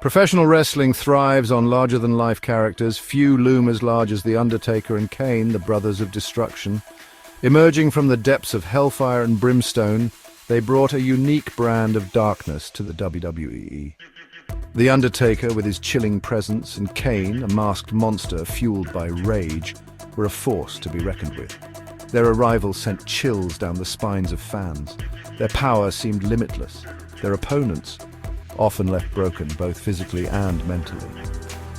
Professional wrestling thrives on larger-than-life characters. Few loom as large as The Undertaker and Kane, the brothers of destruction. Emerging from the depths of hellfire and brimstone, they brought a unique brand of darkness to the WWE. The Undertaker, with his chilling presence, and Kane, a masked monster fueled by rage, were a force to be reckoned with. Their arrival sent chills down the spines of fans. Their power seemed limitless. Their opponents often left broken, both physically and mentally.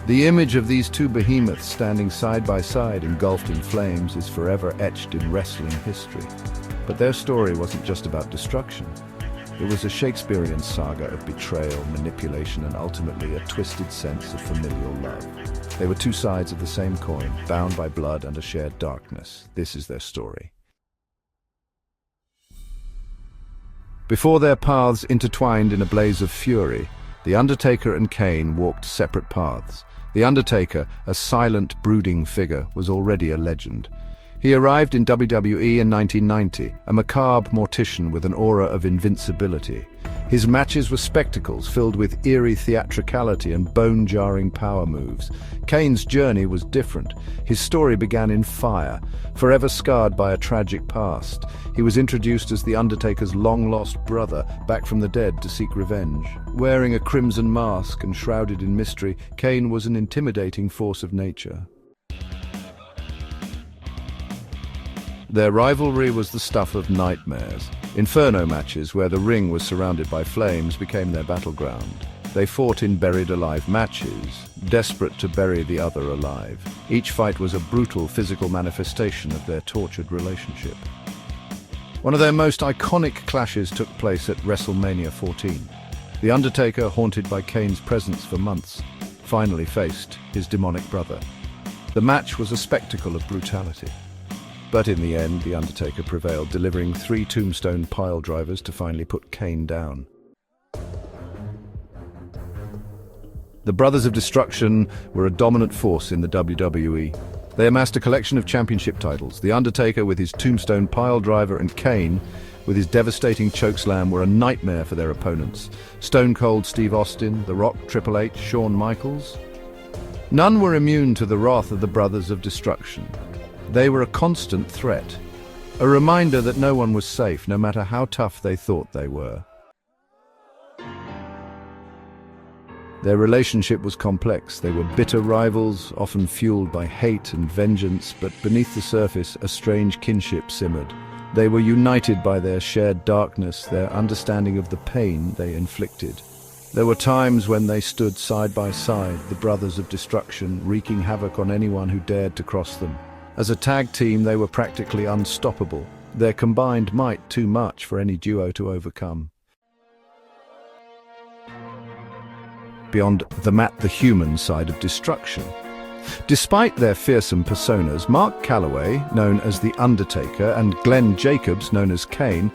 The image of these two behemoths standing side by side, engulfed in flames, is forever etched in wrestling history. But their story wasn't just about destruction. It was a Shakespearean saga of betrayal, manipulation, and ultimately a twisted sense of familial love. They were two sides of the same coin, bound by blood and a shared darkness. This is their story. Before their paths intertwined in a blaze of fury, The Undertaker and Kane walked separate paths. The Undertaker, a silent, brooding figure, was already a legend. He arrived in WWE in 1990, a macabre mortician with an aura of invincibility. His matches were spectacles filled with eerie theatricality and bone-jarring power moves. Kane's journey was different. His story began in fire, forever scarred by a tragic past. He was introduced as The Undertaker's long-lost brother, back from the dead to seek revenge. Wearing a crimson mask and shrouded in mystery, Kane was an intimidating force of nature. Their rivalry was the stuff of nightmares. Inferno matches, where the ring was surrounded by flames, became their battleground. They fought in buried alive matches, desperate to bury the other alive. Each fight was a brutal physical manifestation of their tortured relationship. One of their most iconic clashes took place at WrestleMania 14. The Undertaker, haunted by Kane's presence for months, finally faced his demonic brother. The match was a spectacle of brutality. But in the end, The Undertaker prevailed, delivering 3 tombstone pile drivers to finally put Kane down. The Brothers of Destruction were a dominant force in the WWE. They amassed a collection of championship titles. The Undertaker with his tombstone pile driver and Kane with his devastating chokeslam were a nightmare for their opponents. Stone Cold Steve Austin, The Rock, Triple H, Shawn Michaels. None were immune to the wrath of the Brothers of Destruction. They were a constant threat, a reminder that no one was safe, no matter how tough they thought they were. Their relationship was complex. They were bitter rivals, often fueled by hate and vengeance, but beneath the surface, a strange kinship simmered. They were united by their shared darkness, their understanding of the pain they inflicted. There were times when they stood side by side, the Brothers of Destruction, wreaking havoc on anyone who dared to cross them. As a tag team, they were practically unstoppable, their combined might too much for any duo to overcome. Beyond the Matt the Human side of destruction. Despite their fearsome personas, Mark Calloway, known as The Undertaker, and Glenn Jacobs, known as Kane,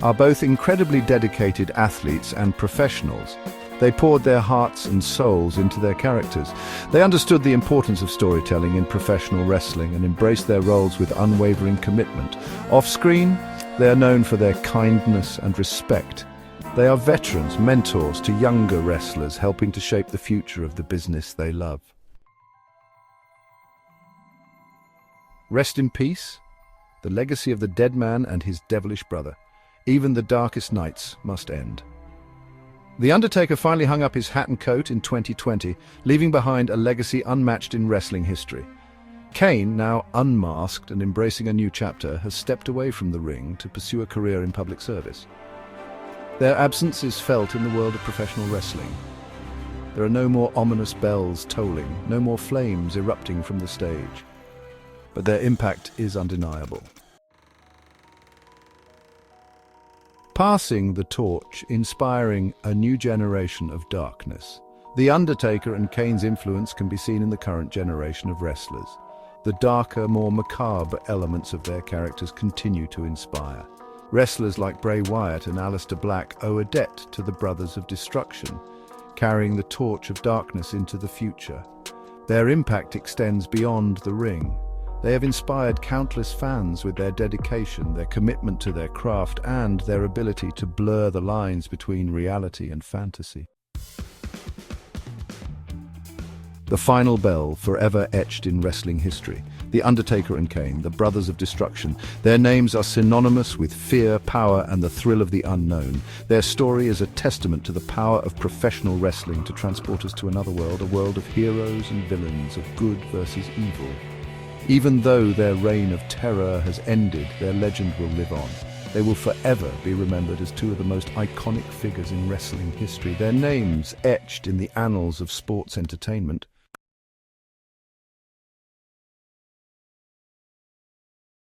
are both incredibly dedicated athletes and professionals. They poured their hearts and souls into their characters. They understood the importance of storytelling in professional wrestling and embraced their roles with unwavering commitment. Off-screen, they are known for their kindness and respect. They are veterans, mentors to younger wrestlers, helping to shape the future of the business they love. Rest in peace, the legacy of the dead man and his devilish brother. Even the darkest nights must end. The Undertaker finally hung up his hat and coat in 2020, leaving behind a legacy unmatched in wrestling history. Kane, now unmasked and embracing a new chapter, has stepped away from the ring to pursue a career in public service. Their absence is felt in the world of professional wrestling. There are no more ominous bells tolling, no more flames erupting from the stage. But their impact is undeniable. Passing the torch, inspiring a new generation of darkness. The Undertaker and Kane's influence can be seen in the current generation of wrestlers. The darker, more macabre elements of their characters continue to inspire. Wrestlers like Bray Wyatt and Aleister Black owe a debt to the Brothers of Destruction, carrying the torch of darkness into the future. Their impact extends beyond the ring. They have inspired countless fans with their dedication, their commitment to their craft, and their ability to blur the lines between reality and fantasy. The final bell, forever etched in wrestling history. The Undertaker and Kane, the brothers of destruction. Their names are synonymous with fear, power, and the thrill of the unknown. Their story is a testament to the power of professional wrestling to transport us to another world, a world of heroes and villains, of good versus evil. Even though their reign of terror has ended, their legend will live on. They will forever be remembered as two of the most iconic figures in wrestling history, their names etched in the annals of sports entertainment.